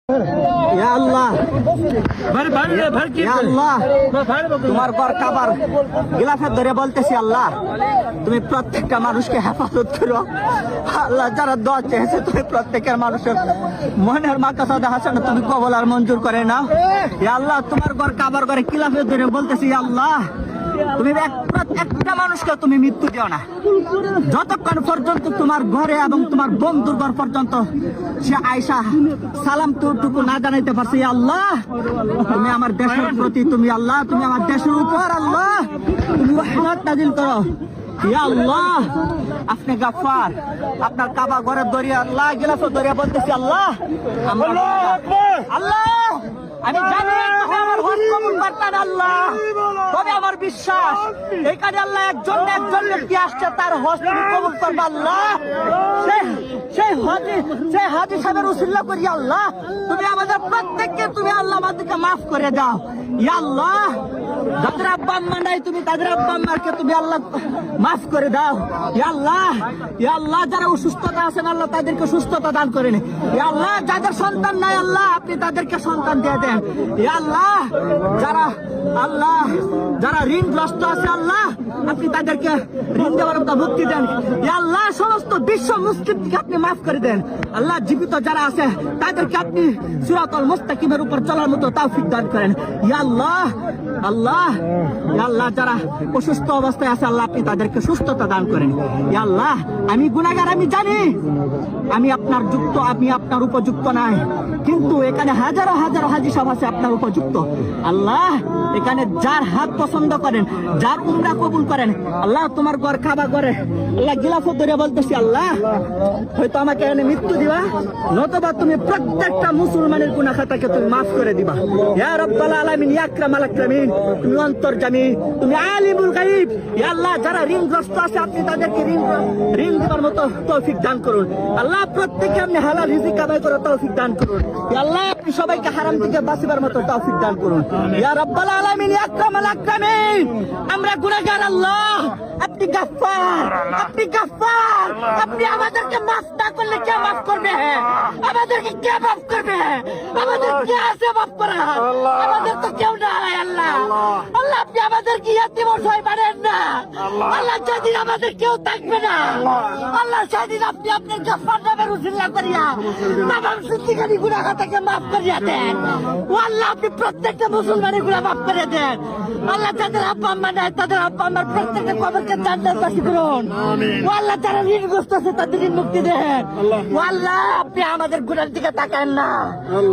আল্লাহ তোমার ঘর কাবার গিলাফের ধরে বলতেছি, আল্লাহ তুমি প্রত্যেকটা মানুষকে হেফাজত করো। আল্লাহ যারা দোয়া চেয়েছে তুমি প্রত্যেকের মানুষের মনের মাকাসাদা হাসান তুমি কবল আর মঞ্জুর করে নাও। আল্লাহ তোমার ঘর কাবার ঘরে গিলাফের ধরে বলতেছি, আল্লাহ তুমি একটা মানুষকে তুমি মৃত্যু দিও না যতক্ষণ পর্যন্ত তোমার ঘরে এবং তোমার বন্ধুর ঘর পর্যন্ত সে আয়সা সালাম টুকু না জানাইতে পারছে। আল্লাহ তুমি আমার দেশের প্রতি, তুমি আল্লাহ তুমি আমার দেশের উপর আল্লাহ তুমি রহমত নাজিল করো। ইয়া আল্লাহ আপনি গাফফার, আপনার কাবা ঘরের দরিয়া আল্লাহ গিলাফের দরিয়া বলতেছি, আল্লাহ আল্লাহ আমি জানি আমার হজ কবুল করতেন আল্লাহ, তবে আমার বিশ্বাস এখানে আল্লাহ একজন ব্যক্তি আসছে তার হজ তুমি কবুল করবে আল্লাহ। সেই হাজী সাহেবের উসিলা করি আল্লাহ তুমি আমাদের প্রত্যেককে তুমি আল্লাহ আমাদেরকে মাফ করে দাও। ইয়া আল্লাহ যাদের আব্বা আম্মা নাই তুমি তাদের আব্বা আম্মাকে তুমি আল্লাহ মাফ করে দাও। ইয়া আল্লাহ যারা অসুস্থতা আছেন আল্লাহ তাদেরকে সুস্থতা দান করেন। ইয়া আল্লাহ যাদের সন্তান নাই আল্লাহ আপনি তাদেরকে সন্তান দিয়ে দেন। ইয়া আল্লাহ যারা ঋণগ্রস্ত আছে আল্লাহ আপনি তাদেরকে ঋণ দেওয়ার মতো মুক্তি দেন। ইয়া আল্লাহ সমস্ত বিশ্ব মুসলিমকে আপনি মাফ করে দেন। আল্লাহ জীবিত যারা আছে তাদেরকে আপনি সিরাতুল মুস্তাকিমের উপর চলার মতো তৌফিক দান করেন। ইয়া আল্লাহ যারা অসুস্থ অবস্থায় আছে আল্লাহ আপনি তাদেরকে সুস্থতা দান করেন। ইয়া আল্লাহ আমি গুনাহগার, আমি জানি আমি আপনার যুক্ত, আমি আপনার উপযুক্ত নাই, কিন্তু এখানে হাজারো হাজী সাহেব আছে আপনার উপযুক্ত। আল্লাহ এখানে যার হাত পছন্দ করেন, যার উমরা কবুল করেন আল্লাহ তোমার ঘর খাবা করে আল্লাহ গিলাফত ধরে বলতেছি, আল্লাহ হয়তো আমাকে এখানে মৃত্যু দিবা, নতুবা তুমি প্রত্যেকটা মুসলমানের গুনাহ খাতাকে তুমি মাফ করে দিবা। ইয়া রাব্বাল আলামিন ইয়া আকরামাল আকরামিন, তুমি অন্তর্যামী, তুমি আলিমুল গায়ব। ইয়া আল্লাহ যারা ঋণগ্রস্ত আছে আপনি তাদেরকে ঋণ দিবার মতো তৌফিক দান করুন। আল্লাহ প্রত্যেককে আপনি হালাল রিজিক কামাই করার তৌফিক দান করুন। ইয়া আল্লাহ আপনি সবাইকে হারাম থেকে বাঁচিবার মতো তৌফিক দান করুন। ইয়া রাব্বাল আলামিন ইয়া আকরামাল আকরামিন, আমরা গুনাহগার আল্লাহ আপনি গাফফার, আপনি আমাদেরকে মাফ না করলে কে মাফ করবে? আমাদেরকে কে মাফ করবে? আমাদের কে আছে মাফ করা? আমাদের তো কেউ নাই আল্লাহ। আল্লাহ আপনি আমাদেরকে ইয়াতীম অসহায় বানান না আল্লাহ, যেদিন আমাদের কেউ থাকবে না আল্লাহ সেদিন আপনি আপনার গাফফার নামের উসিলা করিয়া তামাম জিন্দেগানি গুনাহ খাতাকে মাফ করিয়া দেন। ও আল্লাহ আপনি প্রত্যেকটা মুসলমানের গুনাহ মাফ করে দেন। আল্লাহ যাদের আব্বা আম্মা নাই তাদের আব্বা আম্মার প্রত্যেকটা কবরকে জান্নাতবাসী করুন। ও আল্লাহ যারা ঋণগ্রস্ত আছে তাদের ঋণ মুক্তি দেন। ও আল্লাহ আপনি আমাদের গুনার দিকে তাকান না।